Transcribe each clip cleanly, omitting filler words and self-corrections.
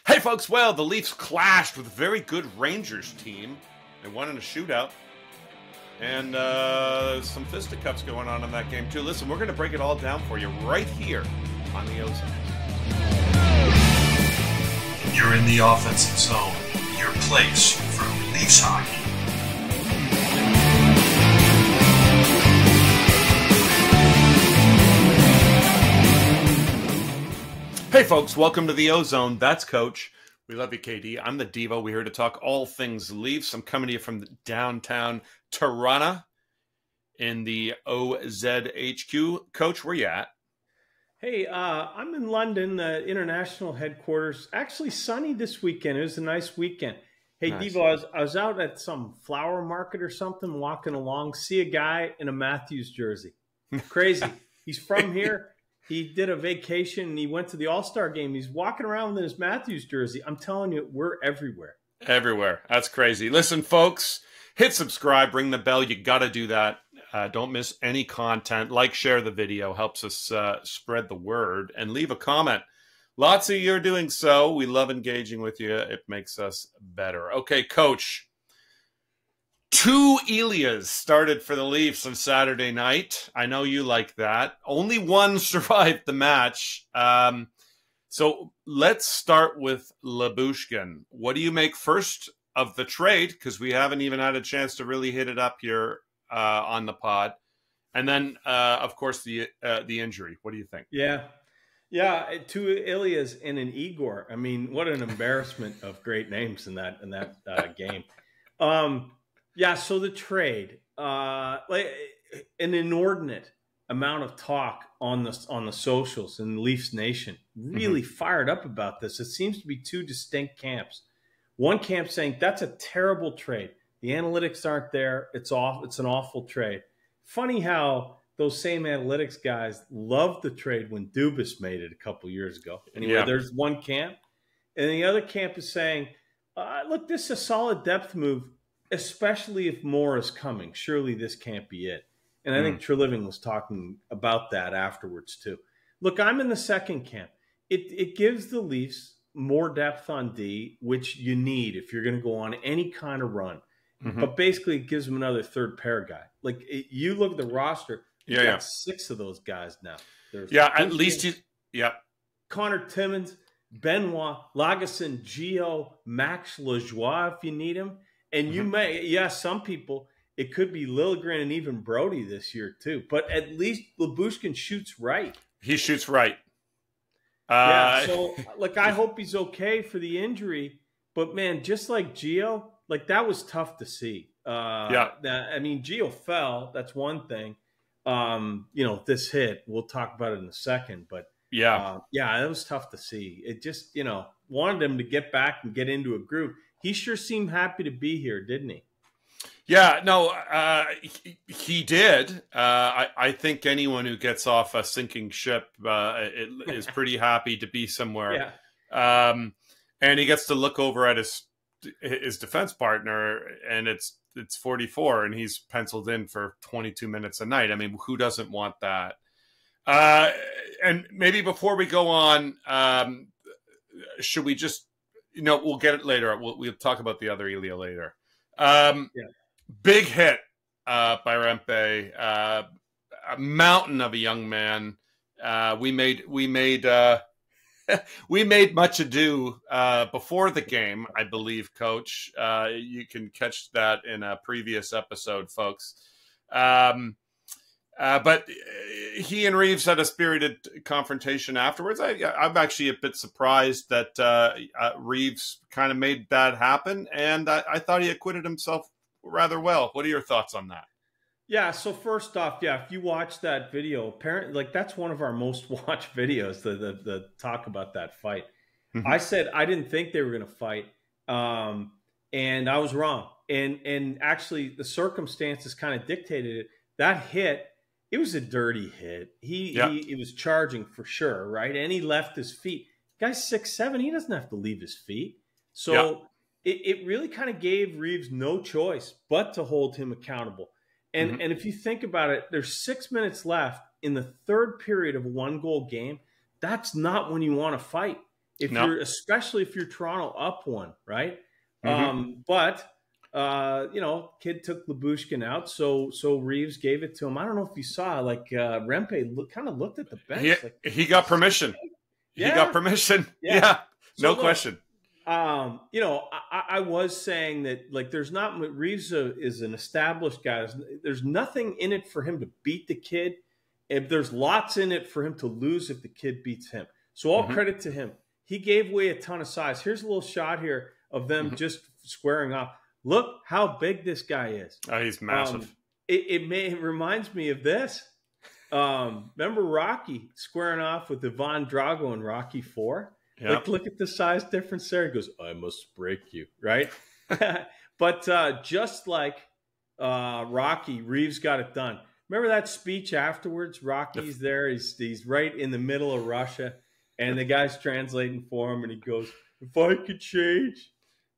Hey folks, well, the Leafs clashed with a very good Rangers team. They won in a shootout. And some fisticuffs going on in that game too. Listen, we're going to break it all down for you right here on the OZone. You're in the offensive zone, your place for Leafs hockey. Hey folks, welcome to the OZone. That's Coach. We love you, KD. I'm the Devo. We're here to talk all things Leafs. I'm coming to you from downtown Toronto in the OZHQ. Coach, where you at? Hey, I'm in London, international headquarters. Actually sunny this weekend. It was a nice weekend. Hey, Nice. Devo, I was out at some flower market or something, walking along, see a guy in a Matthews jersey. Crazy. He's from here. He did a vacation and he went to the All-Star game. He's walking around in his Matthews jersey. I'm telling you, we're everywhere. Everywhere. That's crazy. Listen, folks, hit subscribe, ring the bell. You got to do that. Don't miss any content. Like, share the video. Helps us spread the word. And leave a comment. Lots of you are doing so. We love engaging with you. It makes us better. Okay, Coach. 2 Ilias started for the Leafs on Saturday night. I know you like that. Only one survived the match. So let's start with Lyubushkin. What do you make first of the trade? Because we haven't even had a chance to really hit it up here on the pod. And then, of course, the injury. What do you think? Yeah, 2 Ilias and an Igor. I mean, what an embarrassment of great names in that game. Yeah, so the trade, like an inordinate amount of talk on the socials and Leafs Nation, really fired up about this. It seems to be 2 distinct camps. One camp saying that's a terrible trade. The analytics aren't there. It's an awful trade. Funny how those same analytics guys loved the trade when Dubas made it a couple years ago. Anyway, There's one camp, and the other camp is saying, look, this is a solid depth move. Especially if more is coming. Surely this can't be it. And I think Treliving was talking about that afterwards too. Look, I'm in the second camp. It gives the Leafs more depth on D, which you need if you're going to go on any kind of run. But basically it gives them another third pair guy. Like you look at the roster, you got 6 of those guys now. There's at least Connor Timmins, Benoit, Lagesson, Gio, Max Lajoie if you need him. And you may, some people, it could be Liljegren and even Brody this year too. But at least Lyubushkin shoots right. He shoots right. So, like, I hope he's okay for the injury. But, man, just like Gio, like, that was tough to see. I mean, Gio fell. That's one thing. This hit, we'll talk about it in a second. But, it was tough to see. It just, wanted him to get back and get into a groove. He sure seemed happy to be here, didn't he? Yeah, no, he did. I think anyone who gets off a sinking ship is pretty happy to be somewhere. And he gets to look over at his defense partner, and it's 44, and he's penciled in for 22 minutes a night. I mean, who doesn't want that? And maybe before we go on, should we just... we'll get it later. We'll talk about the other Ilya later. Big hit by Rempe. A mountain of a young man. We made much ado before the game, I believe, Coach. You can catch that in a previous episode, folks. But he and Reeves had a spirited confrontation afterwards. I'm actually a bit surprised that Reeves kind of made that happen, and I thought he acquitted himself rather well. What are your thoughts on that? Yeah, so first off, if you watch that video, apparently, that's one of our most watched videos, the talk about that fight. I said I didn't think they were going to fight, and I was wrong. And actually, the circumstances kind of dictated it. That hit, it was a dirty hit. He was charging for sure, right? And he left his feet. Guy's 6'7". He doesn't have to leave his feet. So it really kind of gave Reeves no choice but to hold him accountable. And if you think about it, there's 6 minutes left in the third period of a 1-goal game. That's not when you want to fight. especially if you're Toronto up one, right? Mm-hmm. But kid took Lyubushkin out, so Reeves gave it to him. I don't know if you saw, like, Rempe kind of looked at the bench, like, He got permission. yeah, He got permission. yeah. Yeah, So no look, question. I was saying that, like, there's not Reeves is an established guy. There's nothing in it for him to beat the kid. If there's lots in it for him to lose if the kid beats him. So all credit to him. He gave away a ton of size. Here's a little shot here of them just squaring off. Look how big this guy is. Oh, he's massive. It reminds me of this. Remember Rocky squaring off with Ivan Drago in Rocky 4? Yep. Like, look at the size difference there. He goes, I must break you, right? But just like Rocky, Reeves got it done. Remember that speech afterwards? Rocky's there. He's right in the middle of Russia, and the guy's translating for him, and he goes, if I could change,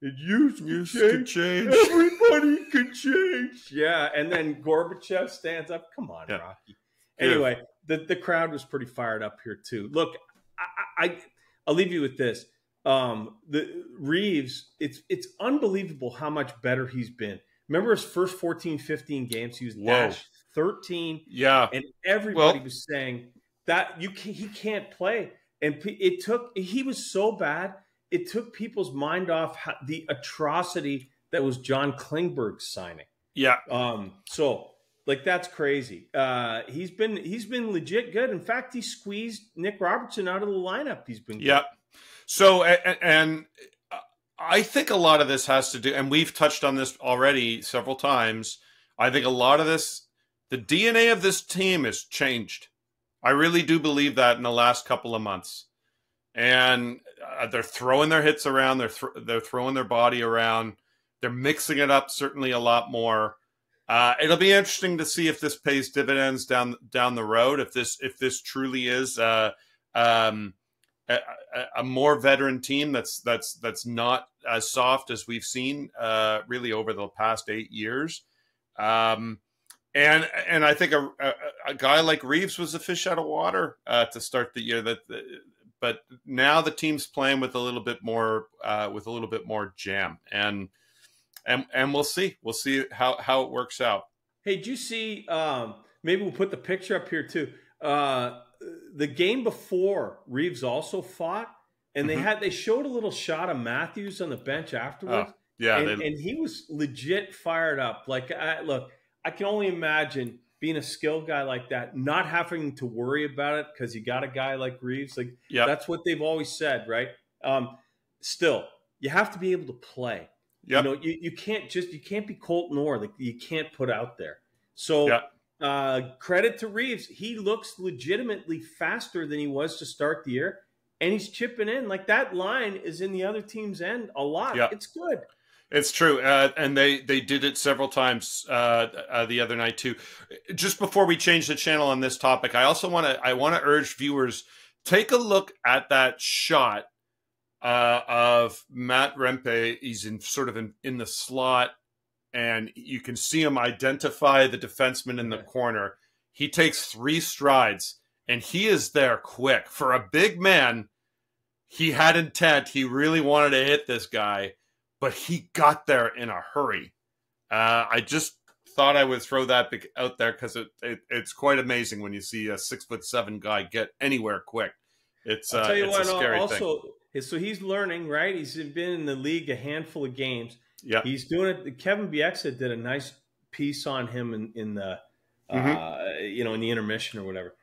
and you could change, everybody could change. Yeah, and then Gorbachev stands up. Come on, Rocky. Anyway, the crowd was pretty fired up here too. Look, I'll leave you with this. The Reeves, it's unbelievable how much better he's been. Remember his first 14, 15 games? He was dash 13. Yeah. And everybody was saying that he can't play. And he was so bad, it took people's mind off the atrocity that was John Klingberg's signing. Yeah. So, like, that's crazy. He's been legit good. In fact, he squeezed Nick Robertson out of the lineup. He's been good. Yeah. So, and I think a lot of this has to do, and we've touched on this already several times. I think a lot of this, the DNA of this team has changed. I really do believe that in the last couple of months. And they're throwing their hits around. They're throwing their body around. They're mixing it up certainly a lot more. It'll be interesting to see if this pays dividends down the road. If this truly is a more veteran team that's not as soft as we've seen really over the past 8 years. And I think a guy like Reeves was a fish out of water to start the year. But now the team's playing with a little bit more jam, and we'll see how it works out. Hey, did you see? Maybe we'll put the picture up here too. The game before, Reeves also fought, and they showed a little shot of Matthews on the bench afterwards. And he was legit fired up. Like, look, I can only imagine being a skilled guy like that, not having to worry about it because you got a guy like Reeves. Like, that's what they've always said, right? Still, you have to be able to play. Yep. You can't be Colton Orr. Like, you can't put out there. So credit to Reeves. He looks legitimately faster than he was to start the year, and he's chipping in. Like, that line is in the other team's end a lot. Yep. It's good. It's true, and they did it several times the other night too. Just before we change the channel on this topic, I also want to urge viewers, take a look at that shot of Matt Rempe. He's in the slot, and you can see him identify the defenseman in the corner. He takes 3 strides, and he is there quick. For a big man, he had intent. He really wanted to hit this guy, but he got there in a hurry. I just thought I would throw that out there because it's quite amazing when you see a 6'7" guy get anywhere quick. I'll tell you what, a scary thing. So he's learning, right? He's been in the league a handful of games. Yeah, he's doing it. Kevin Bieksa did a nice piece on him in the in the intermission or whatever.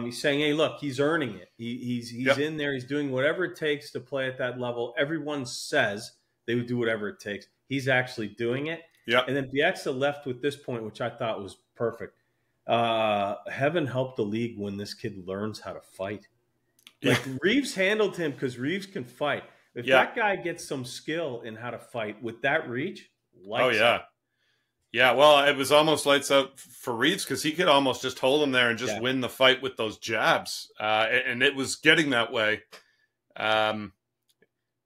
He's saying, hey, look, he's earning it. He's in there. He's doing whatever it takes to play at that level. Everyone says they would do whatever it takes. He's actually doing it. Yeah. And then Bieksa left with this point, which I thought was perfect. Heaven help the league when this kid learns how to fight. Like, Reeves handled him because Reeves can fight. If that guy gets some skill in how to fight with that reach, lights out. Yeah, well, it was almost lights out for Reeves because he could almost just hold him there and just win the fight with those jabs. And it was getting that way.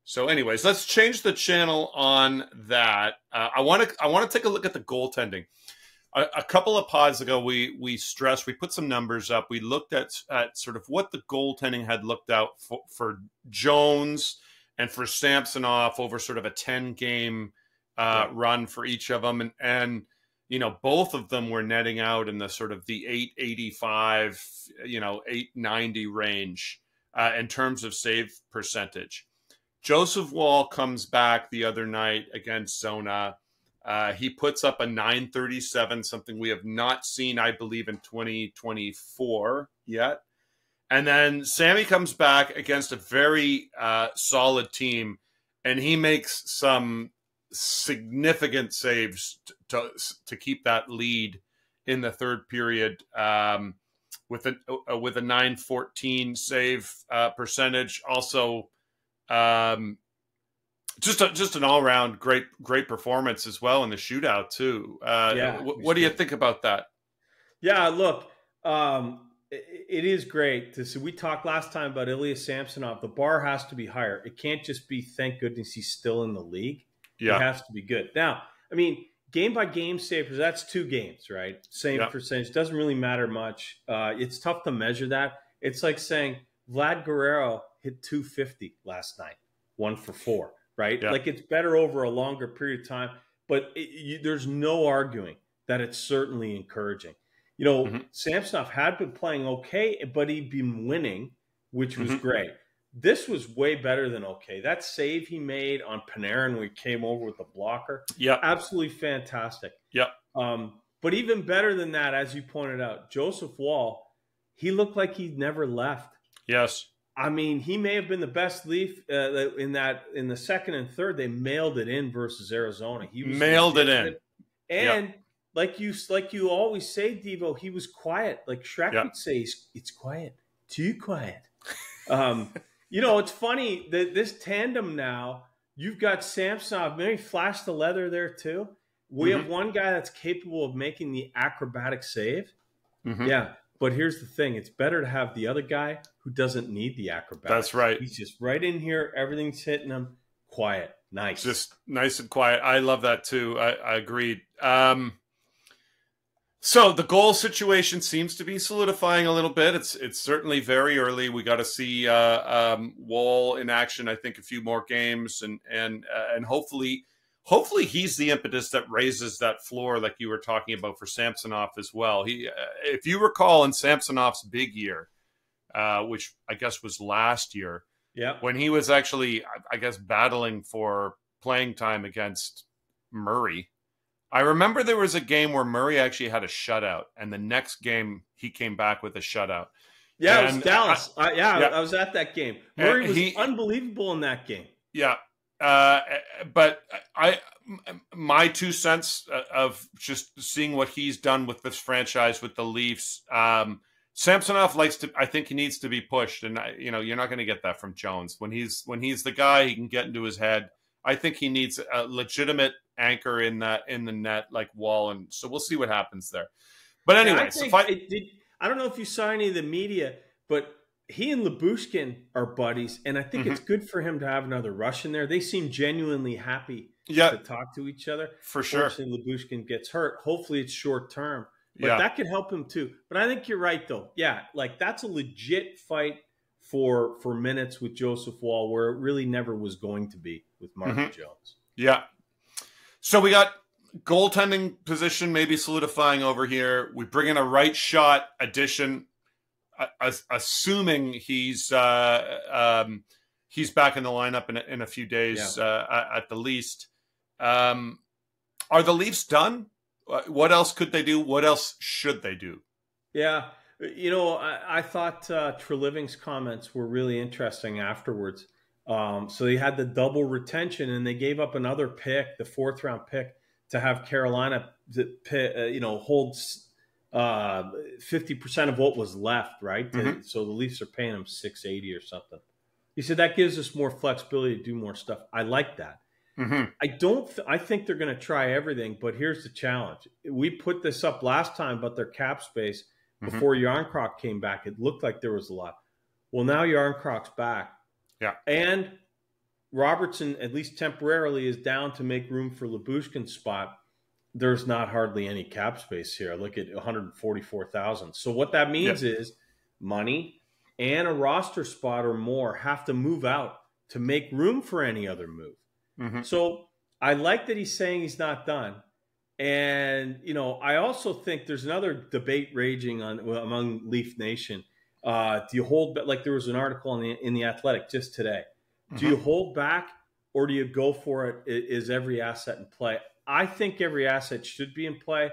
So anyways, let's change the channel on that. I want to take a look at the goaltending. A couple of pods ago, we stressed, we put some numbers up. We looked at sort of what the goaltending had looked out for Jones and for Samsonov over sort of a 10-game run for each of them. And, you know, both of them were netting out in the sort of the 885, 890 range in terms of save percentage. Joseph Woll comes back the other night against Zona. He puts up a 937, something we have not seen, I believe, in 2024 yet. And then Sammy comes back against a very solid team, and he makes some significant saves to keep that lead in the third period with a 914 save percentage. Also, just an all-around great performance as well in the shootout too. What do you think about that? Yeah, look, it is great to see. We talked last time about Ilya Samsonov. The bar has to be higher. It can't just be, thank goodness he's still in the league. Yeah. It has to be good. Now, I mean, game by game savers, that's 2 games, right? Same percentage. Doesn't really matter much. It's tough to measure that. It's like saying Vlad Guerrero hit 250 last night, 1 for 4. Right? Yeah. Like, it's better over a longer period of time, but there's no arguing that it's certainly encouraging. You know, Samsonov had been playing okay, but he'd been winning, which was great. This was way better than okay. That save he made on Panarin when he came over with the blocker, absolutely fantastic. But even better than that, as you pointed out, Joseph Woll, he looked like he never left. Yes. I mean, he may have been the best Leaf in the second and third. They mailed it in versus Arizona. He was mailed it in, and like you always say, Devo, he was quiet. Like Shrek would say, "It's quiet, too quiet." You know, it's funny that this tandem now. You've got Samsonov, maybe flash the leather there too. We have one guy that's capable of making the acrobatic save. Yeah. But here's the thing. It's better to have the other guy who doesn't need the acrobatics. That's right. He's just right in here. Everything's hitting him. Quiet. Nice. Just nice and quiet. I love that too. I agreed. So the goal situation seems to be solidifying a little bit. It's certainly very early. We got to see Woll in action, I think, a few more games. And hopefully he's the impetus that raises that floor like you were talking about for Samsonov as well. He, if you recall, in Samsonov's big year, which I guess was last year, when he was actually, I guess, battling for playing time against Murray. I remember there was a game where Murray actually had a shutout, and the next game he came back with a shutout. Yeah, and it was Dallas. I was at that game. Murray was unbelievable in that game. Yeah. But my 2 cents of just seeing what he's done with this franchise with the Leafs, Samsonov I think he needs to be pushed, and you're not going to get that from Jones. When he's the guy, he can get into his head. I think he needs a legitimate anchor in the net like Woll, and so we'll see what happens there. But anyway, I don't know if you saw any of the media, but he and Lyubushkin are buddies, and I think it's good for him to have another Russian there. They seem genuinely happy to talk to each other. For sure. Unfortunately, Lyubushkin gets hurt. Hopefully it's short term. But that could help him too. But I think you're right, though. Yeah, like that's a legit fight for minutes with Joseph Woll, where it really never was going to be with Mark Jones. Yeah. So we got goaltending position maybe solidifying over here. We bring in a right shot addition, assuming he's back in the lineup in a few days at the least. Are the Leafs done? What else could they do? What else should they do? Yeah. I thought Treliving's comments were really interesting afterwards. So they had the double retention, and they gave up another pick, the 4th round pick, to have Carolina, hold 50% of what was left, right? So the Leafs are paying them $680 or something. He said that gives us more flexibility to do more stuff. I like that. I think they're going to try everything, but here's the challenge. We put this up last time about their cap space before Yarncroc came back. It looked like there was a lot. Well, now Yarncroc's back. Yeah. And Robertson, at least temporarily, is down to make room for Lyubushkin's spot. there's not hardly any cap space here. Look at 144,000. So what that means is money and a roster spot or more have to move out to make room for any other move. Mm-hmm. So I like that he's saying he's not done. And, you know, I also think there's another debate raging among Leaf Nation. Do you hold back? Like there was an article in the Athletic just today. Do you hold back or do you go for it? Is every asset in play? I think every asset should be in play,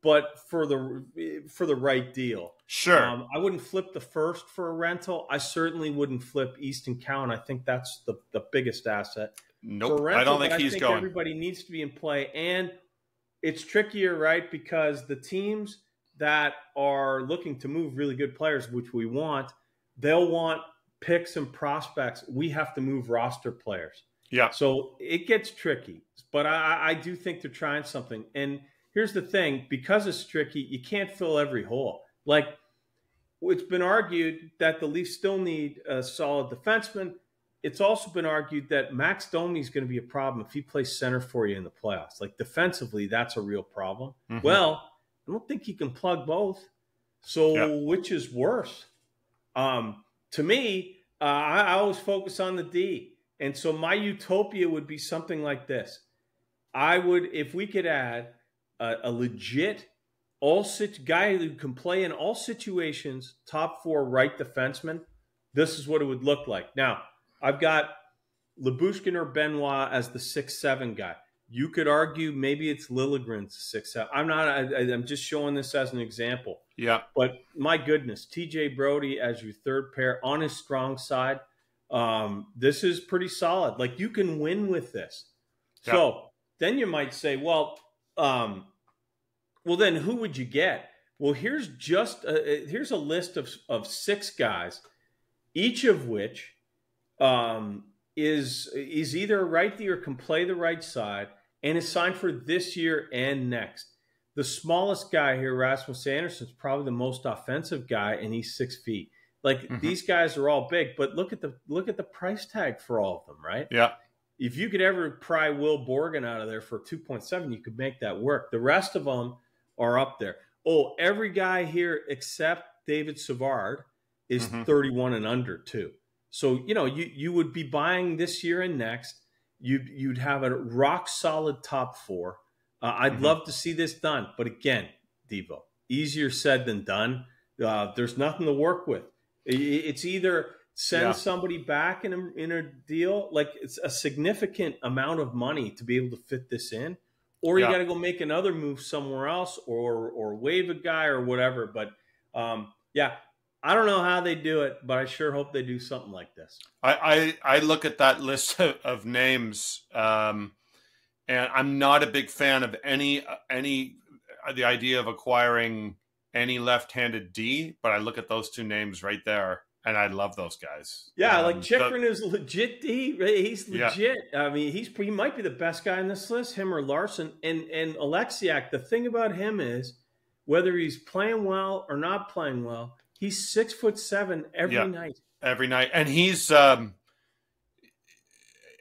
but for the right deal. Sure. I wouldn't flip the first for a rental. I certainly wouldn't flip Easton Cowan. I think that's the biggest asset. Nope. Rental, I don't think he's going. Everybody needs to be in play. And it's trickier, right? Because the teams that are looking to move really good players, which we want, they'll want picks and prospects. We have to move roster players. Yeah. So it gets tricky. But I do think they're trying something. And here's the thing. Because it's tricky, you can't fill every hole. Like, it's been argued that the Leafs still need a solid defenseman. It's also been argued that Max Domi is going to be a problem if he plays center for you in the playoffs. Like defensively, that's a real problem. Mm-hmm. Well, I don't think he can plug both. So which is worse? To me, I always focus on the D. And so my utopia would be something like this. I would, if we could add a legit guy who can play in all situations, top 4 right defenseman, this is what it would look like. Now, I've got Lyubushkin or Benoit as the 6'7" guy. You could argue maybe it's Liljegren's 6'7". I'm just showing this as an example. Yeah. But my goodness, TJ Brody as your third pair on his strong side. This is pretty solid. Like you can win with this. Yeah. So then you might say, well, then who would you get? Well, here's a list of 6 guys, each of which is either a righty or can play the right side and is signed for this year and next. The smallest guy here, Rasmus Anderson, is probably the most offensive guy, and he's 6 feet. Like these guys are all big, but look at the price tag for all of them, right? Yeah. If you could ever pry Will Borgen out of there for 2.7, you could make that work. The rest of them are up there. Oh, every guy here except David Savard is 31 and under too. So, you know, you would be buying this year and next. You'd have a rock solid top 4. I'd love to see this done. But again, Devo, easier said than done. There's nothing to work with. It's either send somebody back in a deal, like it's a significant amount of money to be able to fit this in, or you got to go make another move somewhere else or waive a guy or whatever. But I don't know how they do it, but I sure hope they do something like this. I look at that list of names, and I'm not a big fan of the idea of acquiring any left-handed D, but I look at those 2 names right there, and I love those guys. Yeah, like Chychrun is legit D. He's legit. Yeah. I mean, he might be the best guy on this list, him or Larson. And Alexiak, the thing about him is, whether he's playing well or not playing well, he's 6'7" every night. Every night. And he's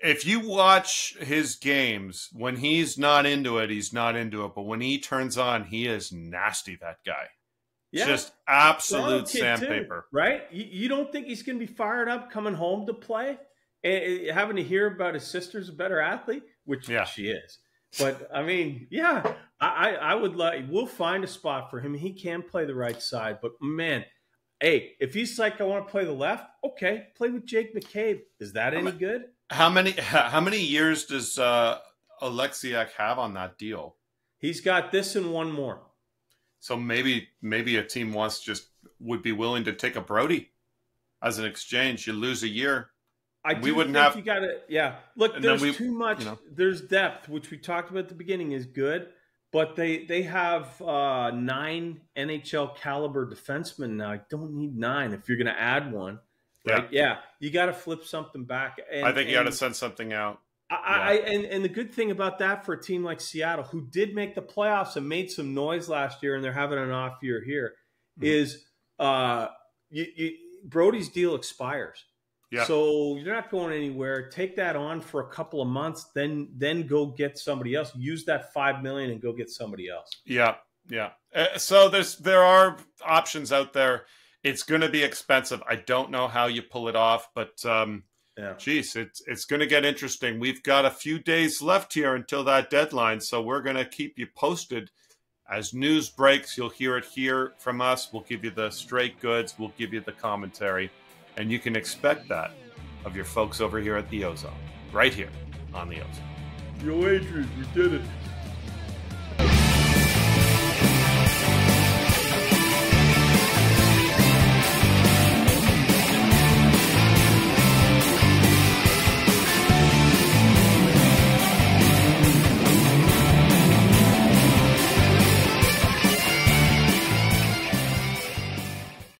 if you watch his games, when he's not into it, he's not into it. But when he turns on, he is nasty, that guy. Yeah. Just absolute sandpaper. Too, right? You don't think he's going to be fired up coming home to play? And having to hear about his sister's a better athlete, which she is. But, I mean, I would like – we'll find a spot for him. He can play the right side. But, man, hey, if he's like, I want to play the left, okay, play with Jake McCabe. Is that any good? How many years does Alexiak have on that deal? He's got this and one more. So maybe a team would be willing to take a Brody as an exchange. You lose a year. You got to, Look, there's too much. You know. There's depth, which we talked about at the beginning is good, but they have 9 NHL caliber defensemen now. I don't need 9 if you're going to add one. Right? Yeah. You got to flip something back. And, I think you got to send something out. And the good thing about that for a team like Seattle, who did make the playoffs and made some noise last year, and they're having an off year here, is Brody's deal expires. Yeah. So you're not going anywhere. Take that on for a couple of months, then go get somebody else. Use that $5 million and go get somebody else. Yeah, yeah. So there are options out there. It's going to be expensive. I don't know how you pull it off, but geez, it's going to get interesting. We've got a few days left here until that deadline, so we're going to keep you posted. As news breaks, you'll hear it here from us. We'll give you the straight goods. We'll give you the commentary. And you can expect that of your folks over here at the Ozone, right here on the Ozone. Yo, Adrian, we did it.